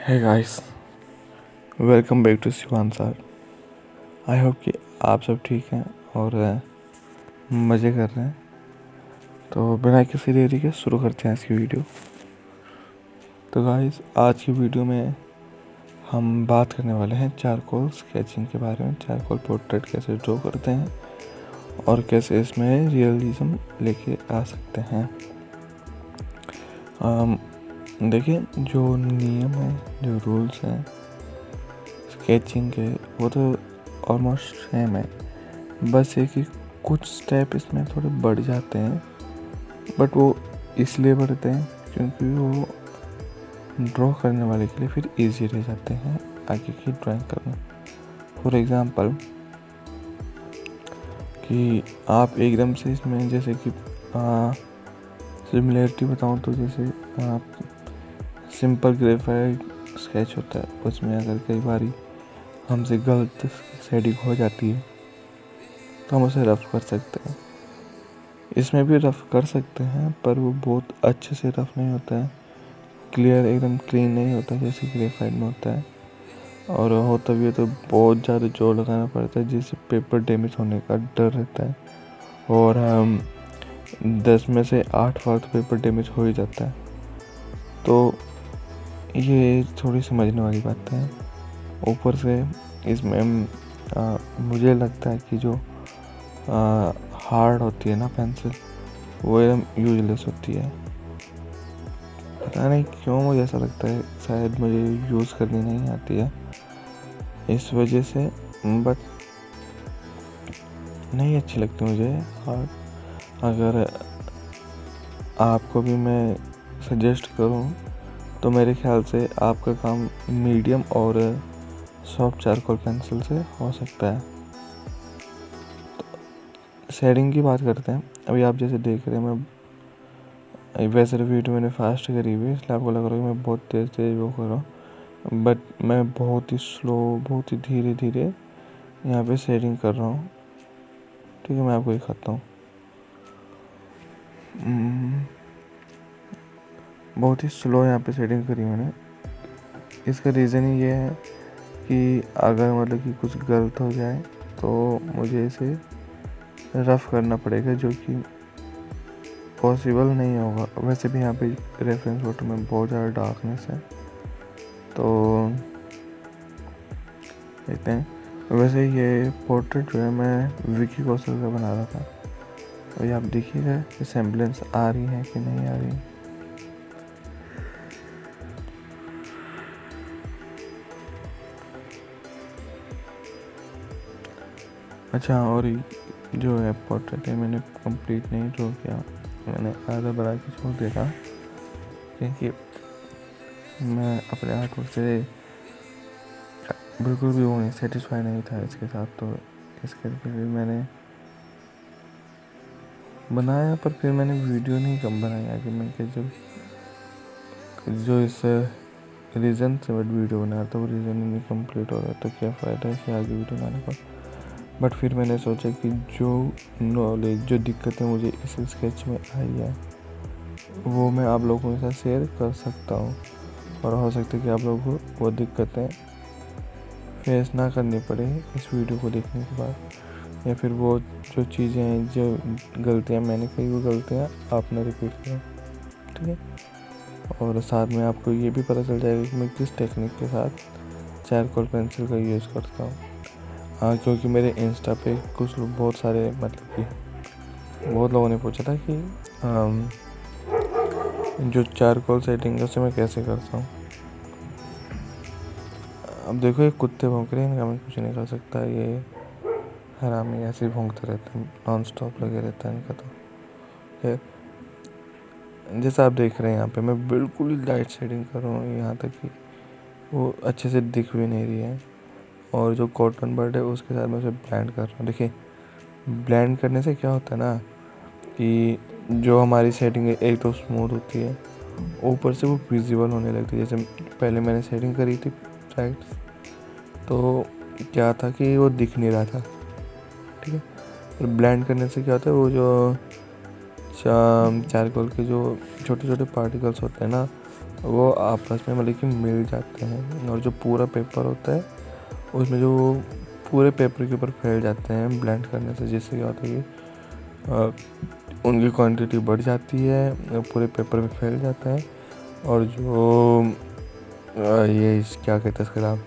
Hey guys, welcome back to Shivan sir. I hope कि आप सब ठीक हैं और मज़े कर रहे हैं। तो बिना किसी देरी के शुरू करते हैं इसकी वीडियो। तो गाइस, आज की वीडियो में हम बात करने वाले हैं चारकोल स्केचिंग के बारे में। चारकोल पोर्ट्रेट कैसे ड्रॉ करते हैं और कैसे इसमें रियलिज्म लेके आ सकते हैं। देखिए, जो नियम है, जो रूल्स हैं स्केचिंग के, वो तो ऑलमोस्ट सेम है। बस ये कि कुछ स्टेप इसमें थोड़े बढ़ जाते हैं, बट वो इसलिए बढ़ते हैं क्योंकि वो ड्रॉ करने वाले के लिए फिर इजी रह जाते हैं आगे की ड्राइंग करना। फॉर एग्ज़ाम्पल कि आप एकदम से इसमें जैसे कि सिमिलरिटी बताऊँ तो जैसे आप सिंपल ग्रेफाइट स्केच होता है, उसमें अगर कई बारी हमसे गलत शेडिंग हो जाती है तो हम उसे रफ़ कर सकते हैं। इसमें भी रफ़ कर सकते हैं, पर वो बहुत अच्छे से रफ़ नहीं होता है, क्लियर एकदम क्लीन नहीं होता जैसे ग्रेफाइट में होता है। और होता भी है तो बहुत ज़्यादा जोर लगाना पड़ता है, जिससे पेपर डैमेज होने का डर रहता है। और 10 में से 8 बार तो पेपर डैमेज हो ही जाता है। तो ये थोड़ी समझने वाली बात है। ऊपर से इसमें मुझे लगता है कि जो हार्ड होती है ना पेंसिल, वो एकदम यूजलेस होती है। पता नहीं क्यों मुझे ऐसा लगता है, शायद मुझे यूज़ करनी नहीं आती है इस वजह से, बट नहीं अच्छी लगती मुझे हार्ड। अगर आपको भी मैं सजेस्ट करूं तो मेरे ख्याल से आपका काम मीडियम और सॉफ्ट चारकोल पेंसिल से हो सकता है। तो शेडिंग की बात करते हैं। अभी आप जैसे देख रहे हैं, मैं वैसे वीडियो मैंने फास्ट करी हुई है, इसलिए आपको लग रहा है कि मैं बहुत तेज़ वो कर रहा हूँ, बट मैं बहुत ही स्लो, बहुत ही धीरे धीरे यहाँ पे शेडिंग कर रहा हूँ। ठीक है, मैं आपको दिखाता हूँ। बहुत ही स्लो यहाँ पे शेडिंग करी मैंने। इसका रीज़न ही ये है कि अगर मतलब कि कुछ गलत हो जाए तो मुझे इसे रफ़ करना पड़ेगा, जो कि पॉसिबल नहीं होगा। वैसे भी यहाँ पे रेफरेंस फोटो में बहुत ज़्यादा डार्कनेस है, तो देखते हैं। वैसे ये पोर्ट्रेट जो है मैं विकी कौशल का बना रहा था। अभी आप देखिएगा कि सेम्बलेंस आ रही है कि नहीं आ रही। अच्छा, और जो है पोर्ट्रेट है मैंने कंप्लीट नहीं ड्रॉ किया, मैंने आधा बना के छोड़ दिया था, क्योंकि मैं अपने आर्ट वर्क से बिल्कुल भी वो नहीं सेटिस्फाई नहीं था इसके साथ। तो इस करके फिर मैंने बनाया, पर फिर मैंने वीडियो नहीं कम बनाई आगे। मैं जब जो इस रीज़न से बट वीडियो बनाया था वो रीज़न ही नहीं कंप्लीट हो रहा, तो क्या फ़ायदा है कि आगे वीडियो बनाने का। बट फिर मैंने सोचा कि जो नॉलेज, जो दिक्कतें मुझे इस स्केच में आई है, वो मैं आप लोगों के साथ शेयर कर सकता हूँ, और हो सकता है कि आप लोगों को वो दिक्कतें फेस ना करनी पड़े इस वीडियो को देखने के बाद, या फिर वो जो चीज़ें हैं, जो गलतियाँ मैंने कही, वो गलतियाँ आपने रिपीट करें। ठीक है, और साथ में आपको ये भी पता चल जाएगा कि मैं किस टेक्निक के साथ चारकोल पेंसिल का यूज़ करता हूँ। हाँ, क्योंकि मेरे इंस्टा पे कुछ लोग, बहुत सारे, मतलब कि बहुत लोगों ने पूछा था कि जो चारकोल सेटिंग है उसे मैं कैसे करता हूँ। अब देखो, ये कुत्ते भौंक रहे हैं, इनका मैं कुछ नहीं कर सकता। ये हरामी ऐसे ही भौंकते रहते हैं, नॉन स्टॉप लगे रहता है इनका। तो जैसा आप देख रहे हैं यहाँ पे मैं बिल्कुल ही लाइट शेडिंग कर रहा हूँ, यहाँ तक कि वो अच्छे से दिख भी नहीं रही है। और जो कॉटन बर्ड है उसके साथ मैं उसे ब्लेंड कर रहा हूँ। देखिए, ब्लेंड करने से क्या होता है ना, कि जो हमारी सेटिंग है एक तो स्मूथ होती है, ऊपर से वो विजिबल होने लगती है। जैसे पहले मैंने सेटिंग करी थी राइट, तो क्या था कि वो दिख नहीं रहा था। ठीक है, और ब्लेंड करने से क्या होता है, वो जो चारकोल के जो छोटे छोटे पार्टिकल्स होते हैं ना, वो आपस में मतलब कि मिल जाते हैं, और जो पूरा पेपर होता है उसमें जो पूरे पेपर के ऊपर फैल जाते हैं ब्लेंड करने से, जिससे क्या होता है कि उनकी क्वांटिटी बढ़ जाती है, पूरे पेपर में फैल जाता है, और जो ये क्या कहते हैं इसके नाम,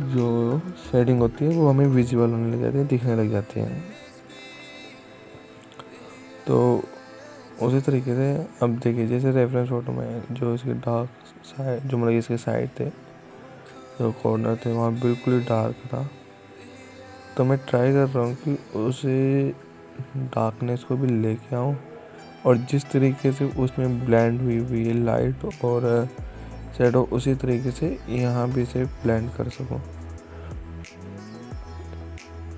जो शेडिंग होती है वो हमें विजिबल होने लग जाती है, दिखने लग जाती है। तो उसी तरीके से अब देखिए, जैसे रेफरेंस फोटो में जो इसके डार्क साइड, जो मतलब इसके साइड थे, जो कॉर्नर थे वहाँ बिल्कुल ही डार्क था। तो मैं ट्राई कर रहा हूँ कि उसे डार्कनेस को भी लेके आऊँ, और जिस तरीके से उसमें ब्लेंड हुई हुई है लाइट और शैडो, उसी तरीके से यहाँ भी इसे ब्लेंड कर सकूँ।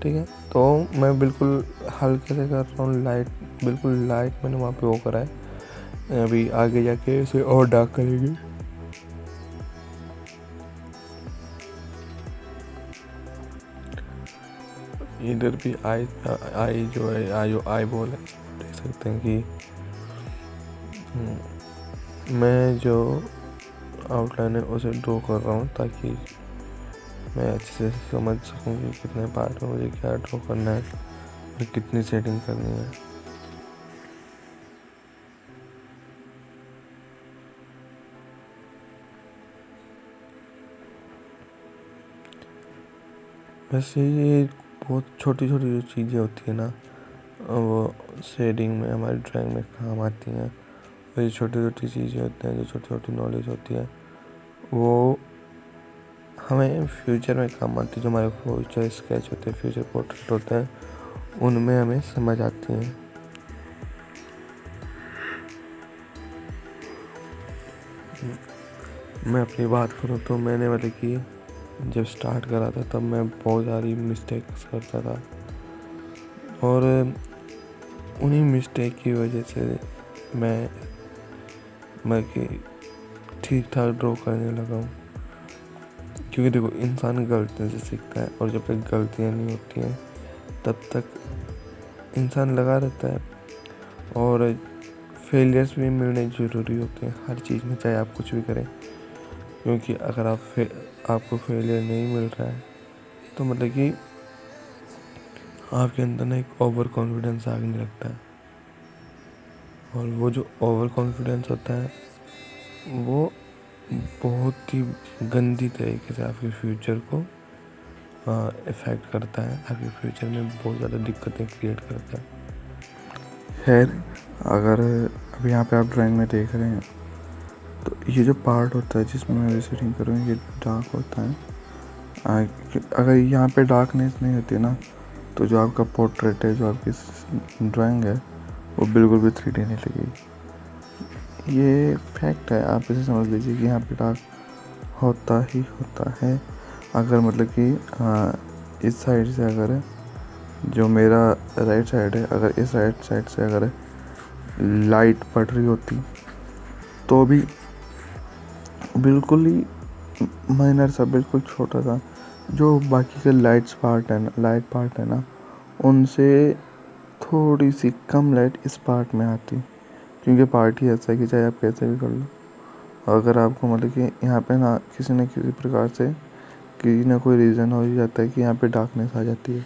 ठीक है, तो मैं बिल्कुल हल्के से कर रहा हूँ, लाइट, बिल्कुल लाइट मैंने वहाँ पे वो करा है। अभी आगे जाके इसे और डार्क करेंगे। इधर भी आई आई जो है, आई बॉल है, देख सकते हैं कि मैं जो आउटलाइन है उसे ड्रॉ कर रहा हूँ, ताकि मैं अच्छे से समझ सकूँ कि कितने पार्ट में मुझे क्या ड्रॉ करना है और कितनी सेटिंग करनी है। वैसे ये बहुत छोटी छोटी जो चीज़ें होती है ना, वो शेडिंग में, हमारी ड्राइंग में काम आती हैं। और ये छोटी छोटी चीज़ें होती हैं, जो छोटी छोटी नॉलेज होती है, वो हमें फ्यूचर में काम आती है। जो हमारे फ्यूचर स्केच होते हैं, फ्यूचर पोर्ट्रेट होते हैं, उनमें हमें समझ आती हैं। मैं अपनी बात करूँ तो मैंने मतलब कि जब स्टार्ट करा था तब मैं बहुत सारी मिस्टेक्स करता था, और उन्हीं मिस्टेक की वजह से मैं कि ठीक ठाक ड्रॉ करने लगा हूँ। क्योंकि देखो, इंसान गलतियों से सीखता है, और जब तक गलतियाँ नहीं होती हैं तब तक इंसान लगा रहता है। और फेलियर्स भी मिलने ज़रूरी होते हैं हर चीज़ में, चाहे आप कुछ भी करें। क्योंकि अगर आपको फेलियर नहीं मिल रहा है, तो मतलब कि आपके अंदर ना एक ओवर कॉन्फिडेंस आने लगता है, और वो जो ओवर कॉन्फिडेंस होता है वो बहुत ही गंदी तरीके से आपके फ्यूचर को इफ़ेक्ट करता है, आपके फ्यूचर में बहुत ज़्यादा दिक्कतें क्रिएट करता है। खैर, अगर अब यहाँ पे आप ड्राइंग में देख रहे हैं, तो ये जो पार्ट होता है जिसमें मैं विजिटिंग करूँ, ये डार्क होता है। अगर यहाँ पे डार्कनेस नहीं होती ना, तो जो आपका पोर्ट्रेट है, जो आपकी ड्राइंग है, वो बिल्कुल भी 3D नहीं लगेगी। ये फैक्ट है, आप इसे समझ लीजिए कि यहाँ पे डार्क होता ही होता है। अगर मतलब कि इस साइड से, अगर जो मेरा राइट साइड है, अगर इस राइट साइड से अगर लाइट पड़ रही होती, तो भी बिल्कुल ही माइनर सा, बिल्कुल छोटा सा, जो बाकी के लाइट पार्ट है ना, उनसे थोड़ी सी कम लाइट इस पार्ट में आती। क्योंकि पार्ट ही ऐसा है कि चाहे आप कैसे भी कर लो, अगर आपको मतलब कि यहाँ पे ना किसी न किसी प्रकार से किसी ना कोई रीज़न हो ही जाता है कि यहाँ पे डार्कनेस आ जाती है।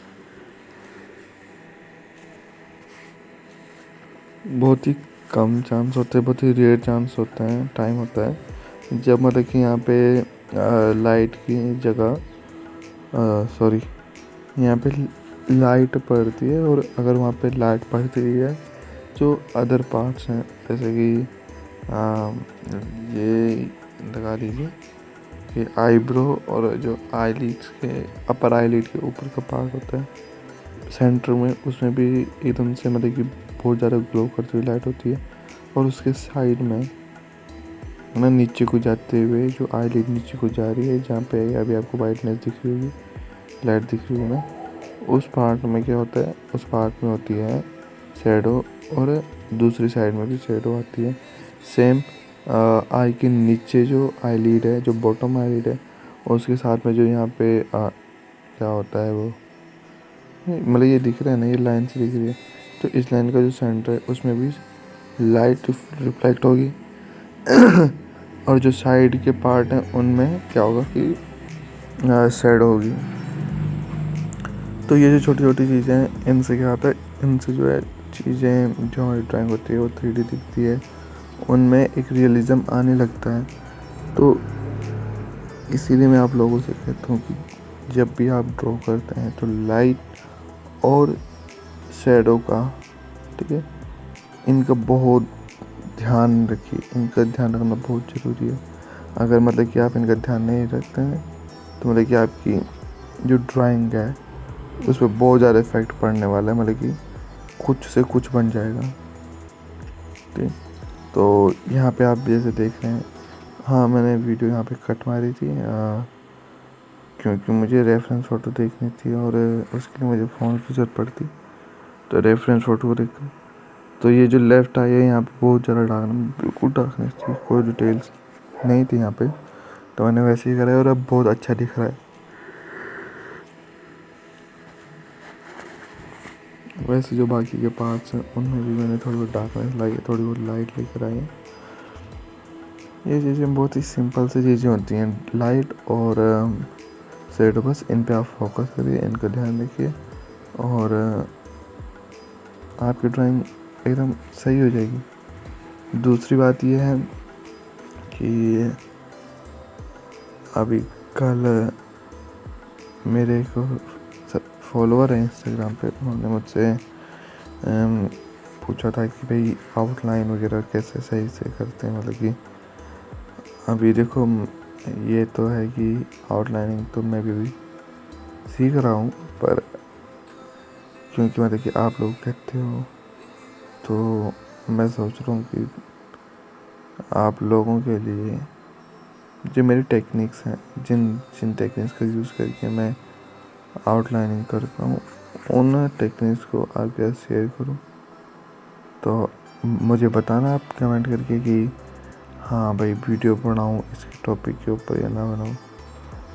बहुत ही कम चांस होते हैं, बहुत ही रेयर चांस होता है, टाइम होता है जब मतलब कि यहाँ पे लाइट की जगह सॉरी यहाँ पे लाइट पड़ती है, और अगर वहाँ पे लाइट पड़ती है जो अदर पार्ट्स हैं, जैसे कि ये लगा लीजिए कि आईब्रो और जो आईलिड्स के अपर आईलिड के ऊपर का पार्ट होता है सेंटर में, उसमें भी एकदम से मतलब कि बहुत ज़्यादा ग्लो करती हुई लाइट होती है। और उसके साइड में ना नीचे को जाते हुए जो आईलिड नीचे को जा रही है, जहाँ पे अभी आपको वाइटनेस दिख रही होगी, लाइट दिख रही है ना, उस पार्ट में क्या होता है, उस पार्ट में होती है शैडो, और दूसरी साइड में भी शैडो आती है। सेम आई के नीचे जो आईलिड है, जो बॉटम आईलिड है, और उसके साथ में जो यहाँ पे क्या होता है वो, मतलब ये दिख रहा है ना, ये लाइन से दिख रही है, तो इस लाइन का जो सेंटर है उसमें भी लाइट रिफ्लेक्ट होगी और जो साइड के पार्ट हैं उनमें क्या होगा कि शेड होगी। तो ये जो छोटी छोटी चीज़ें हैं इनसे क्या होता है, इनसे जो है चीज़ें जो हमारी ड्राइंग होती है वो 3D दिखती है, उनमें एक रियलिज़म आने लगता है। तो इसीलिए मैं आप लोगों से कहता हूँ कि जब भी आप ड्रॉ करते हैं तो लाइट और शैडो का, ठीक है, इनका बहुत ध्यान रखिए। इनका ध्यान रखना बहुत ज़रूरी है। अगर मतलब कि आप इनका ध्यान नहीं रखते हैं तो मतलब कि आपकी जो ड्राइंग है उस पर बहुत ज़्यादा इफेक्ट पड़ने वाला है, मतलब कि कुछ से कुछ बन जाएगा। ठीक, तो यहाँ पे आप जैसे देख रहे हैं, हाँ मैंने वीडियो यहाँ पे कट मारी थी क्योंकि मुझे रेफरेंस फ़ोटो देखनी थी और उसके लिए मुझे फ़ोन की ज़रूरत पड़ती, तो रेफरेंस फ़ोटो देख। तो ये जो लेफ़्ट आई है यहाँ पे बहुत ज़्यादा बिल्कुल डार्कनेस थी, कोई डिटेल्स नहीं थी यहाँ पे, तो मैंने वैसे ही करा है और अब बहुत अच्छा दिख रहा है। वैसे जो बाकी के पार्ट्स हैं उनमें भी मैंने थोड़ी बहुत डार्कनेस लाई है, थोड़ी बहुत लाइट लेकर आई है। ये चीज़ें बहुत ही सिंपल सी चीज़ें होती हैं, लाइट और शेडो, बस इन पे आप फोकस करिए, इनका ध्यान रखिए और आपकी ड्राइंग एकदम सही हो जाएगी। दूसरी बात यह है कि अभी कल मेरे को फॉलोअर है इंस्टाग्राम पे, उन्होंने मुझसे पूछा था कि भाई आउटलाइन वगैरह कैसे सही से करते हैं। मतलब कि अभी देखो ये तो है कि आउटलाइनिंग तो मैं भी सीख रहा हूँ, पर क्योंकि मतलब कि आप लोग कहते हो तो मैं सोच रहा हूँ कि आप लोगों के लिए जो मेरी टेक्निक्स हैं, जिन टेक्निक्स का यूज़ करके मैं आउटलाइनिंग करता हूँ, उन टेक्निक्स को आपके साथ शेयर करूँ। तो मुझे बताना आप कमेंट करके कि हाँ भाई वीडियो बनाऊँ इसके टॉपिक के ऊपर या ना बनाऊँ।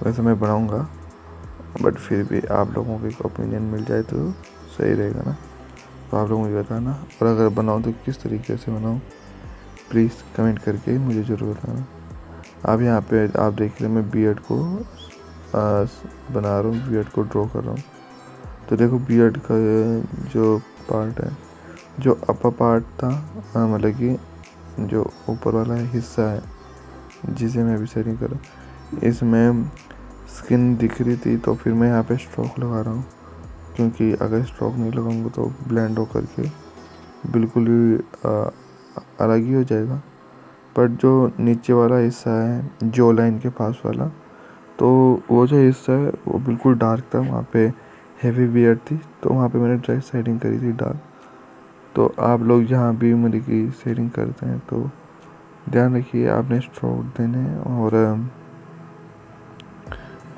वैसे मैं बनाऊँगा, बट फिर भी आप लोगों को एक ओपिनियन मिल जाए तो सही रहेगा ना। तो आप लोग मुझे बताना, और अगर बनाऊँ तो किस तरीके से बनाऊँ प्लीज़ कमेंट करके मुझे ज़रूर बताना। अब यहाँ पे आप देख रहे हैं मैं बियर्ड को बना रहा हूँ, बियर्ड को ड्रॉ कर रहा हूँ। तो देखो बियर्ड का जो पार्ट है, जो अपर पार्ट था, मतलब कि जो ऊपर वाला हिस्सा है जिसे मैं अभी सेटिंग कर रहा हूँ, इसमें स्किन दिख रही थी, तो फिर मैं यहाँ पे स्ट्रोक लगा रहा हूँ, क्योंकि अगर स्ट्रोक नहीं लगाऊंगा तो ब्लेंड हो करके बिल्कुल ही अलग ही हो जाएगा। पर जो नीचे वाला हिस्सा है जो लाइन के पास वाला, तो वो जो हिस्सा है वो बिल्कुल डार्क था, वहाँ पे हेवी बियर्ड थी, तो वहाँ पे मैंने ड्राई शेडिंग करी थी डार्क। तो आप लोग जहाँ भी मतलब की शेडिंग करते हैं तो ध्यान रखिए आपने स्ट्रोक देने हैं, और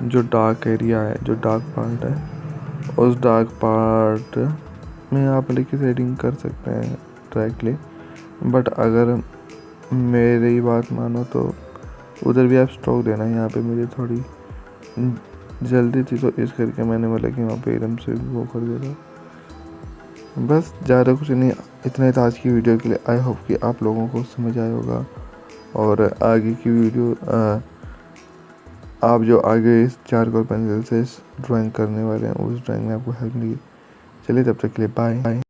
जो डार्क एरिया है, जो डार्क पार्ट है, उस डार्क पार्ट में आप मतलब की शेडिंग कर सकते हैं डायरेक्टली। बट अगर मेरी बात मानो तो उधर भी आप स्ट्रोक देना। यहाँ पे मुझे थोड़ी जल्दी थी तो इस करके मैंने मतलब कि वहाँ पे एकदम से वो कर दिया था। बस ज़्यादा कुछ नहीं, इतना ही था आज की वीडियो के लिए। आई होप कि आप लोगों को समझ आया होगा, और आगे की वीडियो आप जो आगे इस चारकोल पेंसिल से ड्राइंग करने वाले हैं उस ड्राइंग में आपको हेल्प मिलेगी। चलिए तब तक के लिए बाय।